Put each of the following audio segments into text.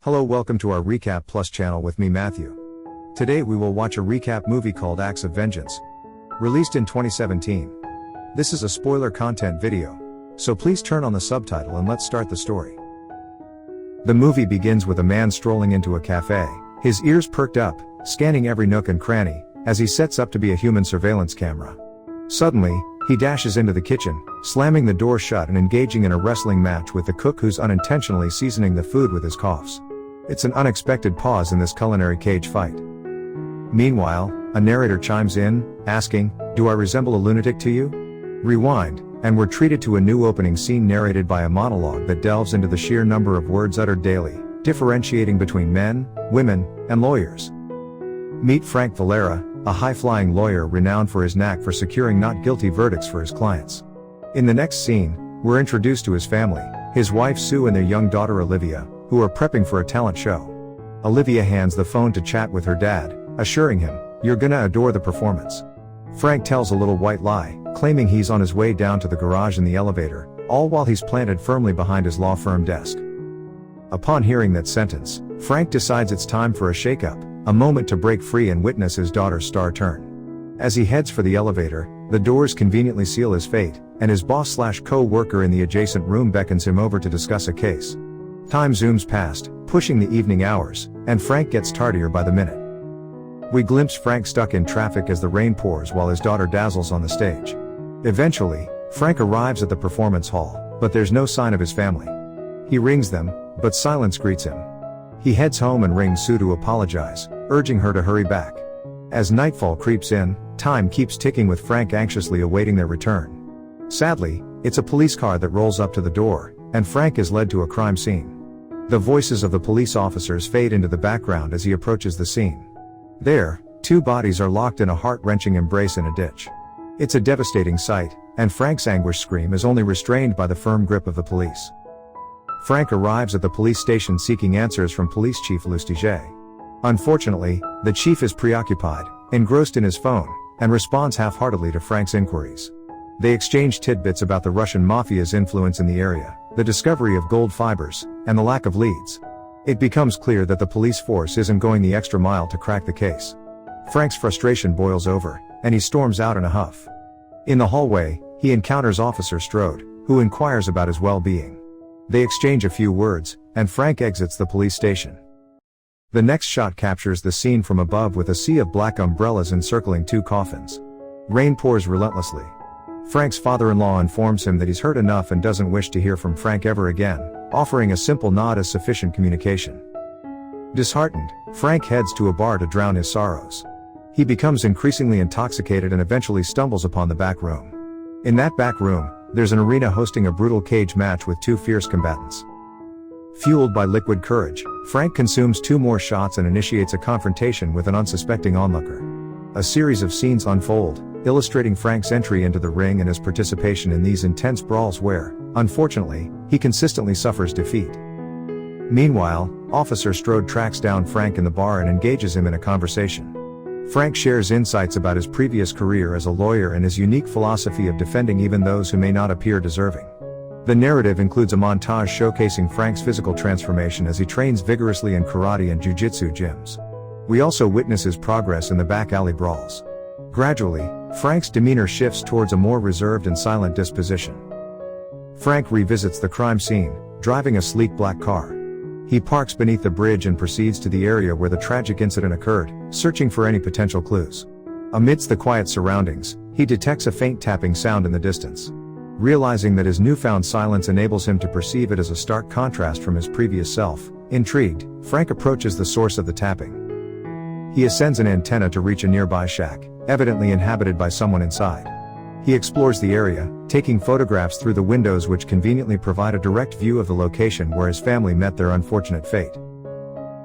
Hello, welcome to our RecapPlus channel with me, Matthew. Today we will watch a recap movie called Acts of Vengeance. Released in 2017. This is a spoiler content video, so please turn on the subtitle and let's start the story. The movie begins with a man strolling into a cafe, his ears perked up, scanning every nook and cranny, as he sets up to be a human surveillance camera. Suddenly, he dashes into the kitchen, slamming the door shut and engaging in a wrestling match with the cook who's unintentionally seasoning the food with his coughs. It's an unexpected pause in this culinary cage fight. Meanwhile, a narrator chimes in, asking, "Do I resemble a lunatic to you?" Rewind, and we're treated to a new opening scene narrated by a monologue that delves into the sheer number of words uttered daily, differentiating between men, women, and lawyers. Meet Frank Valera, a high-flying lawyer renowned for his knack for securing not guilty verdicts for his clients. In the next scene, we're introduced to his family, his wife Sue and their young daughter Olivia, who are prepping for a talent show. Olivia hands the phone to chat with her dad, assuring him, "You're gonna adore the performance." Frank tells a little white lie, claiming he's on his way down to the garage in the elevator, all while he's planted firmly behind his law firm desk. Upon hearing that sentence, Frank decides it's time for a shakeup, a moment to break free and witness his daughter's star turn. As he heads for the elevator, the doors conveniently seal his fate, and his boss/co-worker in the adjacent room beckons him over to discuss a case. Time zooms past, pushing the evening hours, and Frank gets tardier by the minute. We glimpse Frank stuck in traffic as the rain pours while his daughter dazzles on the stage. Eventually, Frank arrives at the performance hall, but there's no sign of his family. He rings them, but silence greets him. He heads home and rings Sue to apologize, urging her to hurry back. As nightfall creeps in, time keeps ticking with Frank anxiously awaiting their return. Sadly, it's a police car that rolls up to the door, and Frank is led to a crime scene. The voices of the police officers fade into the background as he approaches the scene. There, two bodies are locked in a heart-wrenching embrace in a ditch. It's a devastating sight, and Frank's anguished scream is only restrained by the firm grip of the police. Frank arrives at the police station seeking answers from Police Chief Lustiger. Unfortunately, the chief is preoccupied, engrossed in his phone, and responds half-heartedly to Frank's inquiries. They exchange tidbits about the Russian mafia's influence in the area, the discovery of gold fibers, and the lack of leads. It becomes clear that the police force isn't going the extra mile to crack the case. Frank's frustration boils over, and he storms out in a huff. In the hallway, he encounters Officer Strode, who inquires about his well-being. They exchange a few words, and Frank exits the police station. The next shot captures the scene from above with a sea of black umbrellas encircling two coffins. Rain pours relentlessly. Frank's father-in-law informs him that he's heard enough and doesn't wish to hear from Frank ever again, offering a simple nod as sufficient communication. Disheartened, Frank heads to a bar to drown his sorrows. He becomes increasingly intoxicated and eventually stumbles upon the back room. In that back room, there's an arena hosting a brutal cage match with two fierce combatants. Fueled by liquid courage, Frank consumes two more shots and initiates a confrontation with an unsuspecting onlooker. A series of scenes unfold, illustrating Frank's entry into the ring and his participation in these intense brawls where, unfortunately, he consistently suffers defeat. Meanwhile, Officer Strode tracks down Frank in the bar and engages him in a conversation. Frank shares insights about his previous career as a lawyer and his unique philosophy of defending even those who may not appear deserving. The narrative includes a montage showcasing Frank's physical transformation as he trains vigorously in karate and jiu-jitsu gyms. We also witness his progress in the back alley brawls. Gradually, Frank's demeanor shifts towards a more reserved and silent disposition. Frank revisits the crime scene, driving a sleek black car. He parks beneath the bridge and proceeds to the area where the tragic incident occurred, searching for any potential clues. Amidst the quiet surroundings, he detects a faint tapping sound in the distance. Realizing that his newfound silence enables him to perceive it as a stark contrast from his previous self, intrigued, Frank approaches the source of the tapping. He ascends an antenna to reach a nearby shack, evidently inhabited by someone inside. He explores the area, taking photographs through the windows which conveniently provide a direct view of the location where his family met their unfortunate fate.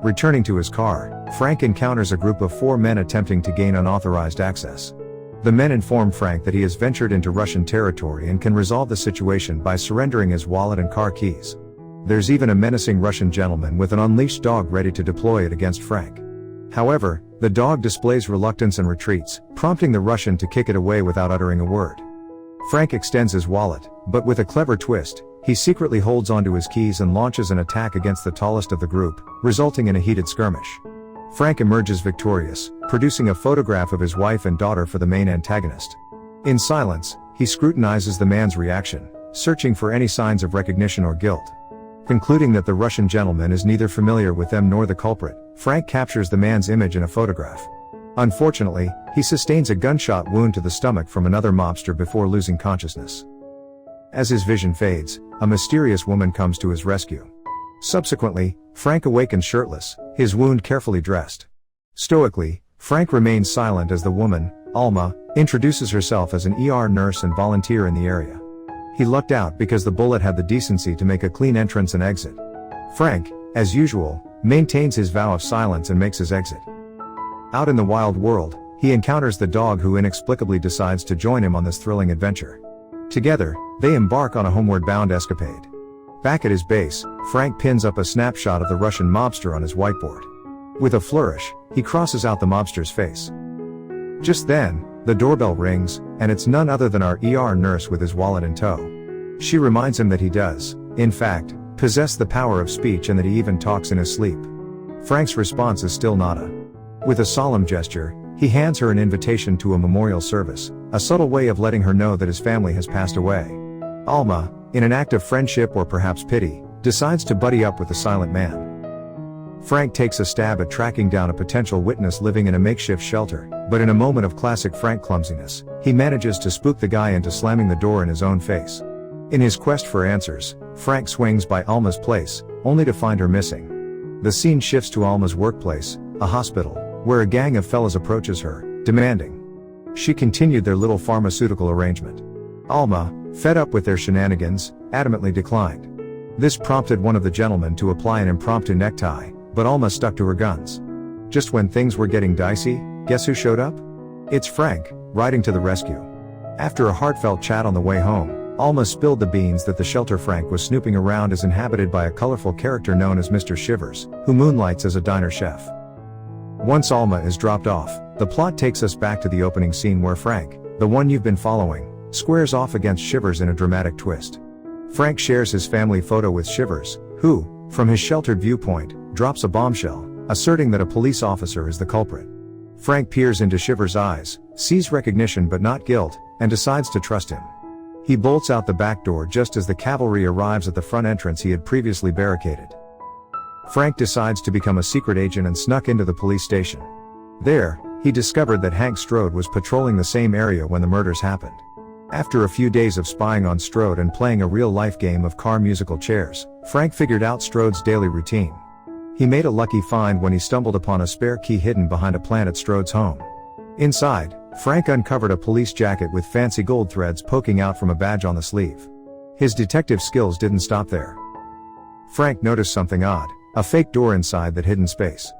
Returning to his car, Frank encounters a group of 4 men attempting to gain unauthorized access. The men inform Frank that he has ventured into Russian territory and can resolve the situation by surrendering his wallet and car keys. There's even a menacing Russian gentleman with an unleashed dog ready to deploy it against Frank. However, the dog displays reluctance and retreats, prompting the Russian to kick it away without uttering a word. Frank extends his wallet, but with a clever twist, he secretly holds onto his keys and launches an attack against the tallest of the group, resulting in a heated skirmish. Frank emerges victorious, producing a photograph of his wife and daughter for the main antagonist. In silence, he scrutinizes the man's reaction, searching for any signs of recognition or guilt. Concluding that the Russian gentleman is neither familiar with them nor the culprit, Frank captures the man's image in a photograph. Unfortunately, he sustains a gunshot wound to the stomach from another mobster before losing consciousness. As his vision fades, a mysterious woman comes to his rescue. Subsequently, Frank awakens shirtless, his wound carefully dressed. Stoically, Frank remains silent as the woman, Alma, introduces herself as an ER nurse and volunteer in the area. He lucked out because the bullet had the decency to make a clean entrance and exit. Frank, as usual, maintains his vow of silence and makes his exit. Out in the wild world, he encounters the dog who inexplicably decides to join him on this thrilling adventure. Together, they embark on a homeward-bound escapade. Back at his base, Frank pins up a snapshot of the Russian mobster on his whiteboard. With a flourish, he crosses out the mobster's face. Just then, the doorbell rings, and it's none other than our ER nurse with his wallet in tow. She reminds him that he does, in fact, possess the power of speech and that he even talks in his sleep. Frank's response is still nada. With a solemn gesture, he hands her an invitation to a memorial service, a subtle way of letting her know that his family has passed away. Alma, in an act of friendship or perhaps pity, decides to buddy up with the silent man. Frank takes a stab at tracking down a potential witness living in a makeshift shelter, but in a moment of classic Frank clumsiness, he manages to spook the guy into slamming the door in his own face. In his quest for answers, Frank swings by Alma's place, only to find her missing. The scene shifts to Alma's workplace, a hospital, where a gang of fellas approaches her, demanding she continued their little pharmaceutical arrangement. Alma, fed up with their shenanigans, adamantly declined. This prompted one of the gentlemen to apply an impromptu necktie, but Alma stuck to her guns. Just when things were getting dicey, guess who showed up? It's Frank, riding to the rescue. After a heartfelt chat on the way home, Alma spilled the beans that the shelter Frank was snooping around is inhabited by a colorful character known as Mr. Shivers, who moonlights as a diner chef. Once Alma is dropped off, the plot takes us back to the opening scene where Frank, the one you've been following, squares off against Shivers in a dramatic twist. Frank shares his family photo with Shivers, who, from his sheltered viewpoint, drops a bombshell, asserting that a police officer is the culprit. Frank peers into Shivers' eyes, sees recognition but not guilt, and decides to trust him. He bolts out the back door just as the cavalry arrives at the front entrance he had previously barricaded. Frank decides to become a secret agent and snuck into the police station. There, he discovered that Hank Strode was patrolling the same area when the murders happened. After a few days of spying on Strode and playing a real-life game of car musical chairs, Frank figured out Strode's daily routine. He made a lucky find when he stumbled upon a spare key hidden behind a plant at Strode's home. Inside, Frank uncovered a police jacket with fancy gold threads poking out from a badge on the sleeve. His detective skills didn't stop there. Frank noticed something odd, a fake door inside that hidden space.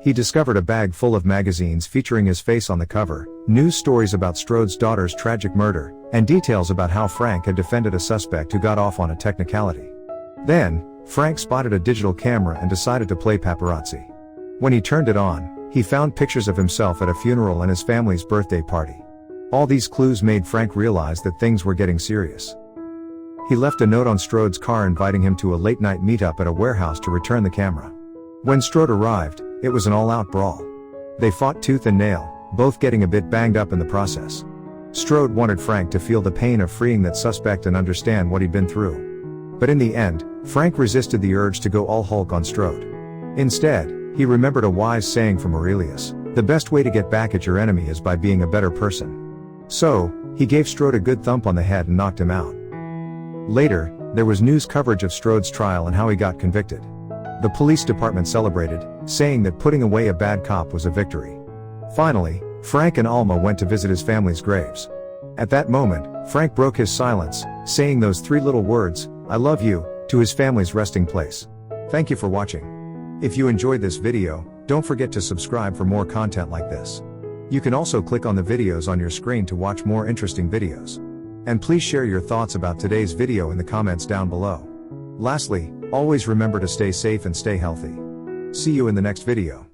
He discovered a bag full of magazines featuring his face on the cover, news stories about Strode's daughter's tragic murder, and details about how Frank had defended a suspect who got off on a technicality. Then, Frank spotted a digital camera and decided to play paparazzi. When he turned it on, he found pictures of himself at a funeral and his family's birthday party. All these clues made Frank realize that things were getting serious. He left a note on Strode's car inviting him to a late-night meetup at a warehouse to return the camera. When Strode arrived, it was an all-out brawl. They fought tooth and nail, both getting a bit banged up in the process. Strode wanted Frank to feel the pain of freeing that suspect and understand what he'd been through. But in the end, Frank resisted the urge to go all Hulk on Strode. Instead, he remembered a wise saying from Aurelius: the best way to get back at your enemy is by being a better person. So, he gave Strode a good thump on the head and knocked him out. Later, there was news coverage of Strode's trial and how he got convicted. The police department celebrated, saying that putting away a bad cop was a victory. Finally, Frank and Alma went to visit his family's graves. At that moment, Frank broke his silence, saying those three little words, "I love you," to his family's resting place. Thank you for watching. If you enjoyed this video, don't forget to subscribe for more content like this. You can also click on the videos on your screen to watch more interesting videos. And please share your thoughts about today's video in the comments down below. Lastly, always remember to stay safe and stay healthy. See you in the next video.